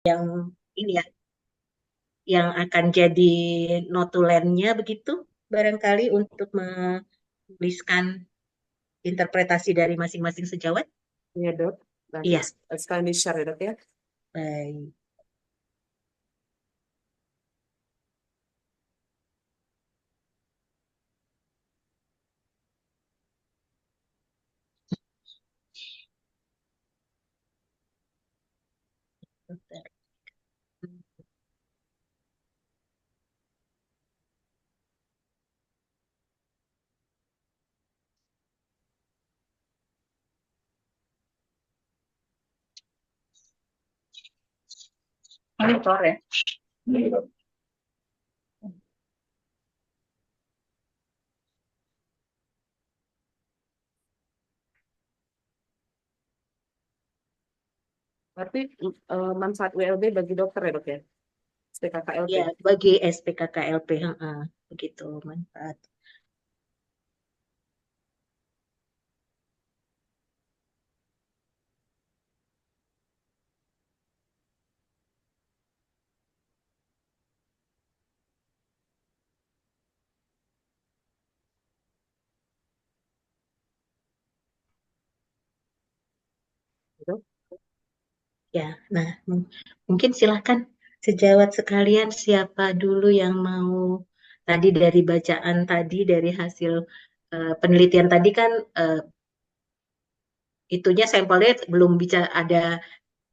yang ini ya, yang akan jadi notulennya begitu, barangkali untuk menuliskan interpretasi dari masing-masing sejawat. Iya dok, nanti Iya, sekalian di-share ya dok ya. baik. Monitor ya. Berarti manfaat WLB bagi dokter ya dok ya, SPKKLP. Ya, bagi SPKKLP, begitu manfaat. Dok. Ya, nah mungkin silahkan sejawat sekalian siapa dulu yang mau tadi dari bacaan tadi dari hasil penelitian tadi kan itunya sampelnya belum bisa ada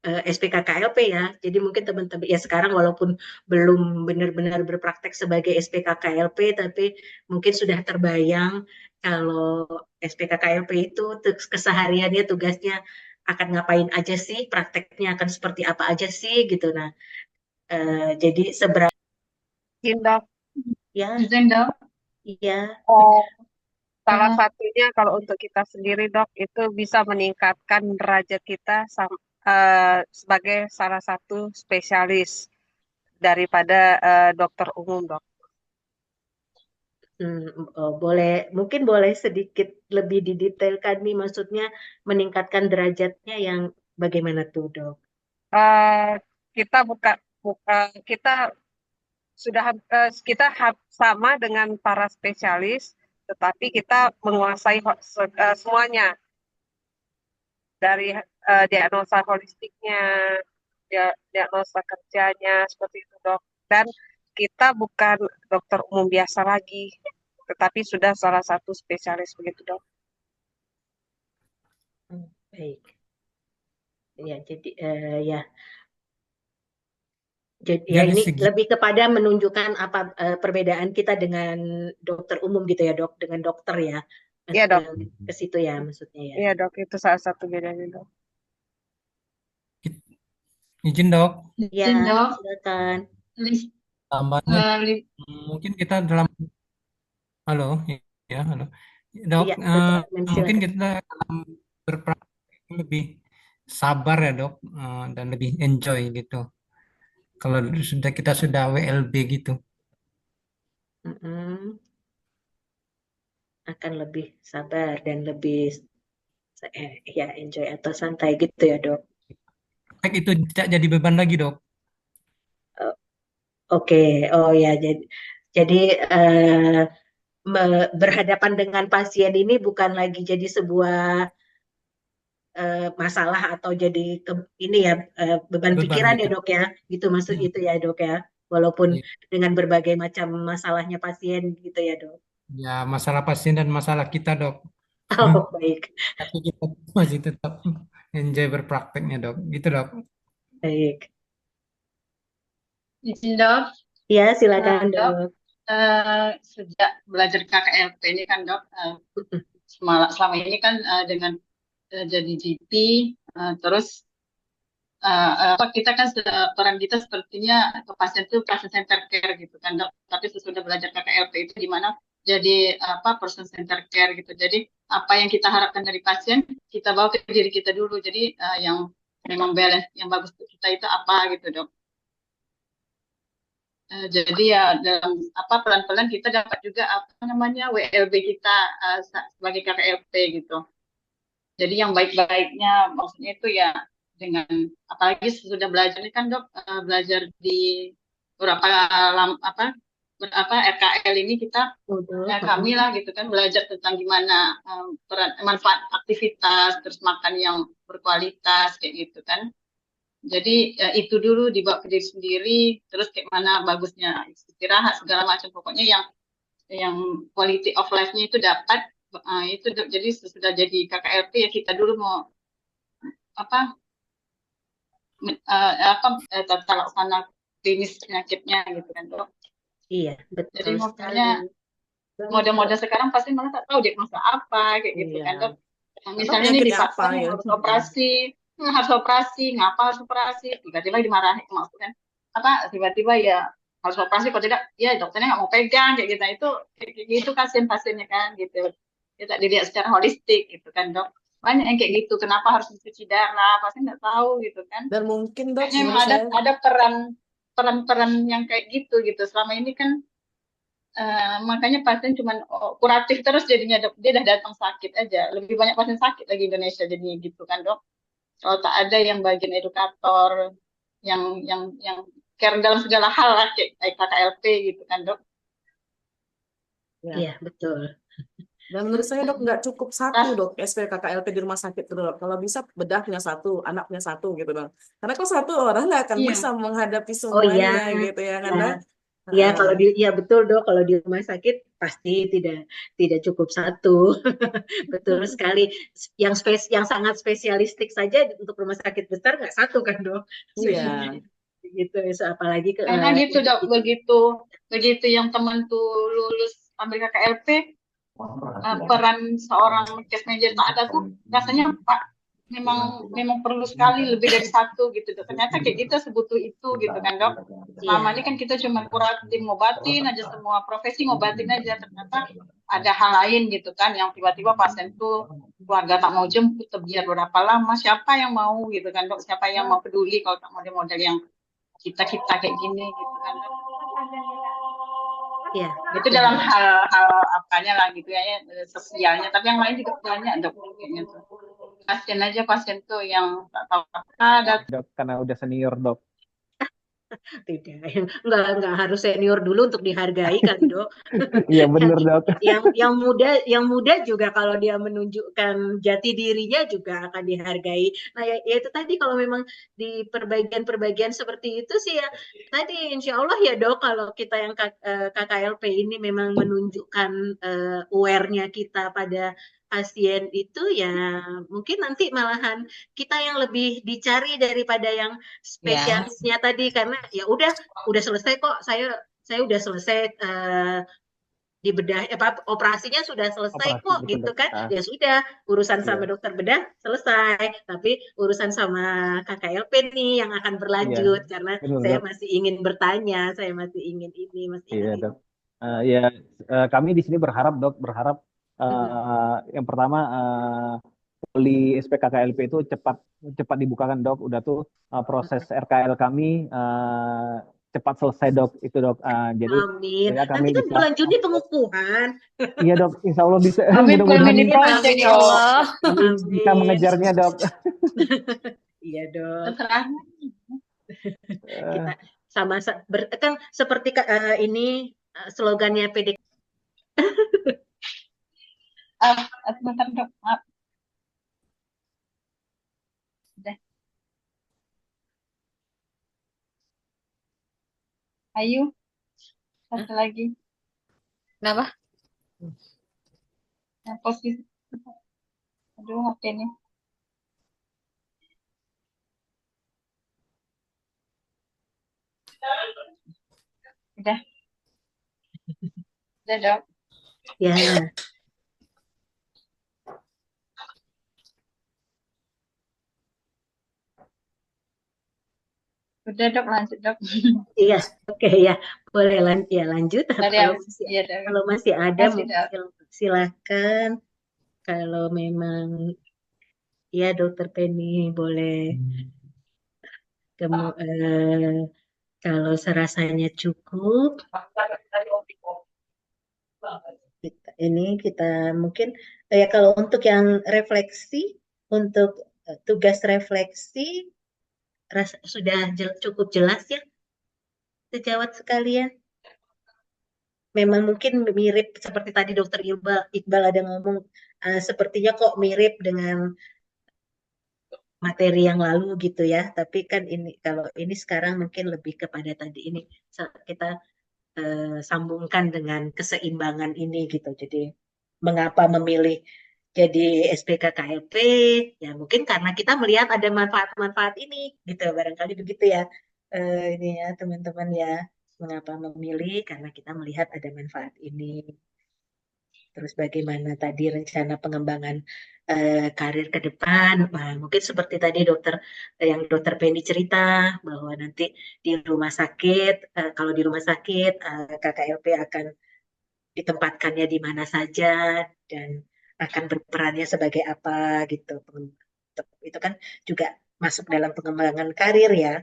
SPKKLP ya. Jadi mungkin teman-teman ya sekarang walaupun belum benar-benar berpraktek sebagai SPKKLP tapi mungkin sudah terbayang kalau SPKKLP itu kesehariannya tugasnya akan ngapain aja sih, prakteknya akan seperti apa aja sih gitu. Nah, jadi seberapa Izin dok, ya, izin dok. iya, Salah satunya kalau untuk kita sendiri dok itu bisa meningkatkan derajat kita sebagai salah satu spesialis daripada dokter umum dok. boleh mungkin boleh sedikit lebih didetailkan nih maksudnya meningkatkan derajatnya yang bagaimana tuh dok? Eh, kita kita sudah sama dengan para spesialis, tetapi kita menguasai semuanya dari diagnosa holistiknya, diagnosa kerjanya seperti itu dok. Dan kita bukan dokter umum biasa lagi, tetapi sudah salah satu spesialis begitu dok. Baik. Ya, jadi ya, jadi ya Dari ini segi lebih kepada menunjukkan apa perbedaan kita dengan dokter umum gitu ya dok, dengan dokter ya, Iya dok, ke situ ya maksudnya ya. iya dok, itu salah satu bedanya dok. izin dok, Ya, Izin dok, silakan. tambahnya mungkin kita dalam halo ya halo dok, Iya, dokter Admin, mungkin silakan. kita dalam berpraktek lebih sabar ya dok, dan lebih enjoy gitu. Kalau kita sudah WLB gitu. Mm-mm. Akan lebih sabar dan lebih ya enjoy atau santai gitu ya dok. Praktek itu tidak jadi beban lagi dok. Eh, Oke, oh ya jadi berhadapan dengan pasien ini bukan lagi jadi sebuah masalah atau jadi ini ya beban Beban pikiran ya gitu. dok ya, gitu maksud Hmm, itu ya dok ya, walaupun iya. dengan berbagai macam masalahnya pasien gitu ya dok. Ya masalah pasien dan masalah kita dok. Oh baik, Tapi kita masih tetap enjoy berprakteknya dok. Gitu dok. baik. Izin dok, Ya silakan dok, dok. sejak belajar KKLP ini kan dok, selama ini kan dengan jadi GP, terus apa kita kan peran kita sepertinya ke pasien itu pasien center care gitu kan dok. Tapi sesudah belajar KKLP itu gimana jadi apa person center care gitu. Jadi apa yang kita harapkan dari pasien kita bawa ke diri kita dulu. Jadi yang memang balance yang bagus untuk kita itu apa gitu dok. Jadi ya dalam apa pelan-pelan kita dapat juga apa namanya WLB kita sebagai KKLP gitu. Jadi yang baik-baiknya maksudnya itu ya dengan apalagi sudah belajar ini kan dok, belajar di beberapa berapa RKL ini kita Betul. ya kami lah gitu kan belajar tentang gimana manfaat aktivitas terus makan yang berkualitas kayak gitu kan. Jadi itu dulu dibawa ke diri sendiri, terus kayak mana bagusnya istirahat segala macam pokoknya yang quality of life-nya itu dapat itu jadi sudah jadi KKLP ya kita dulu mau apa tata laksana klinis penyakitnya gitu kan dok. Iya, Jadi betul sekali. makanya model-model sekarang pasti malah tak tahu diagnosa apa kayak gitu Iya. kan dok. Atau Misalnya nih penyakitnya dipaksa apa nih ya? harus operasi, ngapa harus operasi? Tiba-tiba dimarahin maksudnya apa? Tiba-tiba ya harus operasi, kalau tidak, ya dokternya nggak mau pegang kayak gitu. Nah, itu kayak gitu kasihan pasiennya kan gitu. Kita dilihat secara holistik gitu kan dok. Banyak yang kayak gitu. Kenapa harus dicuci darah? Pasti nggak tahu gitu kan. Dan mungkin dok Kayaknya menurut saya ada peran yang kayak gitu gitu. Selama ini kan makanya pasien cuma kuratif terus jadinya dok. Dia udah datang sakit aja. Lebih banyak pasien sakit lagi Indonesia jadinya gitu kan dok. Kalau tak ada yang bagian edukator, yang care dalam segala hal lah kayak KKLP gitu kan dok. ya. Iya, betul. Dan menurut saya dok nggak cukup satu dok SPKKLP di rumah sakit itu dok. Kalau bisa bedahnya satu, anaknya satu gitu dok. Karena kalau satu orang nggak akan Iya. bisa menghadapi Oh iya, semuanya gitu ya kan ya. dok. Ya, kalau ya betul dok, kalau di rumah sakit pasti tidak cukup satu. Betul sekali. Yang sangat spesialistik saja untuk rumah sakit besar nggak satu kan dok? Iya. Gitu, apalagi Karena gitu dok, begitu yang teman tuh lulus ambil KKLP, peran seorang case manager tak ada tuh rasanya Pak memang perlu sekali lebih dari satu gitu dok. Ternyata kayak kita sebutuh itu gitu kan dok. Selama ini kan kita cuma kuratif ngobatin aja, semua profesi ngobatin aja, ternyata ada hal lain gitu kan yang tiba-tiba pasien tuh keluarga tak mau jemput biar berapa lama, siapa yang mau gitu kan dok, siapa yang mau peduli kalau tak model-model yang kita kayak gini gitu kan dok. ya, Itu dalam hal apanya lah gitu ya, sosialnya, tapi yang lain juga banyak dok kayaknya tuh. Pasien tuh yang tak tahu apa dok karena udah senior dok. tidak, nggak harus senior dulu untuk dihargai kali dok. Iya bener dok. Yang muda juga kalau dia menunjukkan jati dirinya juga akan dihargai. Nah ya itu tadi kalau memang di perbaikan seperti itu sih ya tadi insya Allah ya dok, kalau kita yang KKLP ini memang menunjukkan aware-nya kita pada pasien itu ya mungkin nanti malahan kita yang lebih dicari daripada yang spesialisnya tadi, karena ya udah selesai kok, saya udah selesai di bedah operasinya sudah selesai kok betul, gitu dok. kan, ya sudah urusan sama Iya. dokter bedah selesai, tapi urusan sama KKLP nih yang akan berlanjut karena betul, saya dok. masih ingin bertanya, saya masih ingin ini, masih Iya ingin dok. Kami di sini berharap yang pertama poli SPKKLP itu cepat dibukakan dok. Udah tuh proses RKL kami cepat selesai dok itu dok. Jadi amin. ya kami Nanti kan bisa. bulan Juni pengukuhan. Iya dok, insya Allah bisa. Amin, Mudah-mudahan amin, project ya dok. Allah. kami bisa mengejarnya dok. Iya dok. Terserah. Kita sama kan seperti ini slogannya PD. Sebentar dok, maaf. Udah. Ayo, satu lagi. Kenapa? Yang posisi. Aduh, HP-nya. Udah. Udah dok. Ya. Udah dok, lanjut dok. Iya, oke ya, boleh lanjut. Kalau masih ada silakan. Kalau memang ya Dokter Penny boleh. Kalau serasanya cukup, kita mungkin ya kalau untuk yang refleksi untuk tugas refleksi sudah cukup jelas ya, sejawat sekalian. Memang mungkin mirip seperti tadi Dokter Iqbal ada ngomong, sepertinya kok mirip dengan materi yang lalu gitu ya. Tapi kan ini kalau ini sekarang mungkin lebih kepada tadi ini kita sambungkan dengan keseimbangan ini gitu. Jadi mengapa memilih jadi SPK KLP? Ya mungkin karena kita melihat ada manfaat-manfaat ini gitu. Barangkali begitu ya. Ini ya teman-teman ya. Mengapa memilih? Karena kita melihat ada manfaat ini. Terus bagaimana tadi rencana pengembangan karir ke depan? Nah, mungkin seperti tadi yang dokter Penny cerita bahwa nanti di rumah sakit, kalau di rumah sakit KKLP akan ditempatkannya di mana saja dan akan berperannya sebagai apa gitu. Itu kan juga masuk dalam pengembangan karir ya.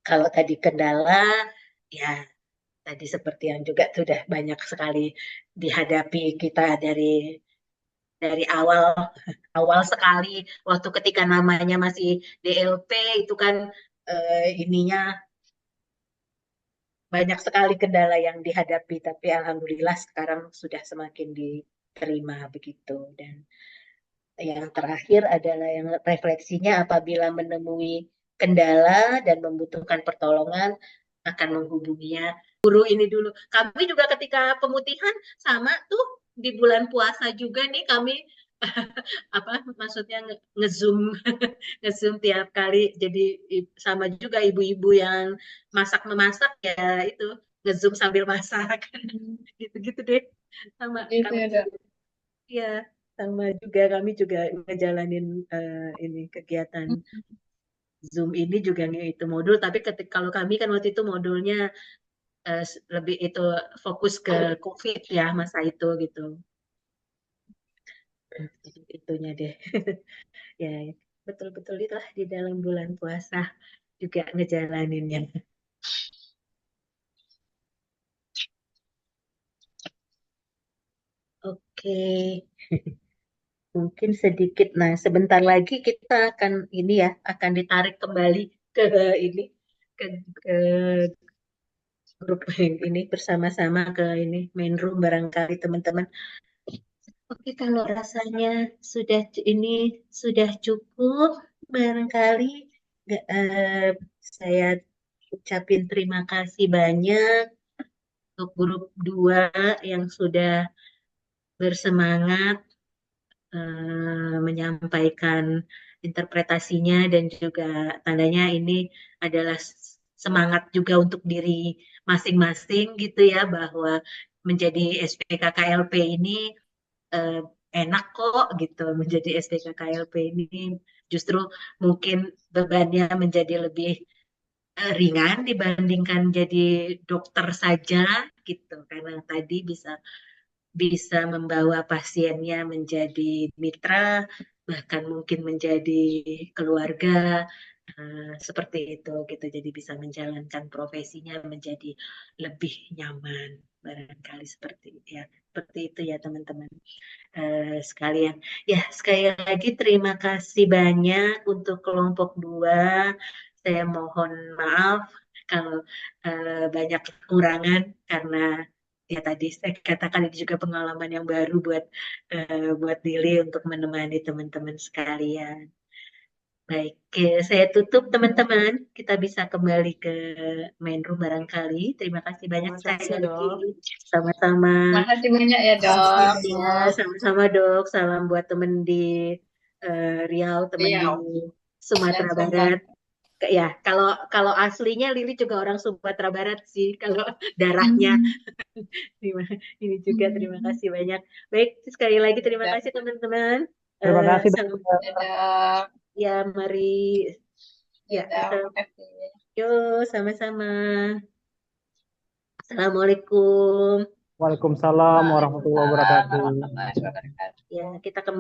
Kalau tadi kendala, ya tadi seperti yang juga sudah banyak sekali dihadapi kita dari awal sekali waktu ketika namanya masih DLP itu kan ininya banyak sekali kendala yang dihadapi, tapi alhamdulillah sekarang sudah semakin diterima begitu. Dan yang terakhir adalah yang refleksinya apabila menemui kendala dan membutuhkan pertolongan akan menghubunginya guru ini dulu. Kami juga ketika pemutihan sama tuh di bulan puasa juga nih kami apa maksudnya ngezoom ngezoom tiap kali. Jadi sama juga ibu-ibu yang memasak ya itu ngezoom sambil masak gitu-gitu deh sama Gitu kami ya, Dok. juga. Ya, sama juga kami juga ngejalanin ini kegiatan Zoom ini juga itu modul, tapi kalau kami kan waktu itu modulnya lebih itu fokus ke COVID ya masa itu gitu. Itunya deh. Ya, betul-betul itulah di dalam bulan puasa juga ngejalaninnya. Oke. Mungkin sedikit. Nah, sebentar lagi kita akan ini ya, akan ditarik kembali ke ini ke, ke grup ini bersama-sama ke ini main room barangkali teman-teman. Oke, kalau rasanya ini sudah cukup barangkali saya ucapin terima kasih banyak untuk grup 2 yang sudah bersemangat menyampaikan interpretasinya dan juga tandanya ini adalah semangat juga untuk diri masing-masing gitu ya bahwa menjadi SPK KLP ini eh, enak kok gitu menjadi SPK KLP ini justru mungkin bebannya menjadi lebih ringan dibandingkan jadi dokter saja gitu karena tadi bisa bisa membawa pasiennya menjadi mitra, bahkan mungkin menjadi keluarga, seperti itu gitu. Jadi bisa menjalankan profesinya menjadi lebih nyaman, barangkali seperti itu ya. Seperti itu ya teman-teman sekalian. Ya sekali lagi terima kasih banyak untuk kelompok 2. Saya mohon maaf kalau banyak kekurangan karena ya tadi saya katakan ini juga pengalaman yang baru buat Lili untuk menemani teman-teman sekalian. Baik, saya tutup teman-teman. Kita bisa kembali ke main room barangkali. Terima kasih banyak Terima sekali kasih, lagi. Dok. Sama-sama. Makasih banyak ya, Dok. Ya, sama-sama dok. Salam buat temen di Riau, temen di Riau dan Sumatera Sumbar. Barat. Ya, kalau kalau aslinya Lili juga orang Sumatera Barat sih. Kalau darahnya ini juga terima kasih banyak. Baik, sekali lagi terima Ya, kasih teman-teman. Terima kasih, Salam Dok. ya, mari Ya, ya, Dok. Makasih. yuk sama-sama. Assalamualaikum. Waalaikumsalam warahmatullahi Waalaikumsalam wabarakatuh. warahmatullahi wabarakatuh. Ya, kita kembali.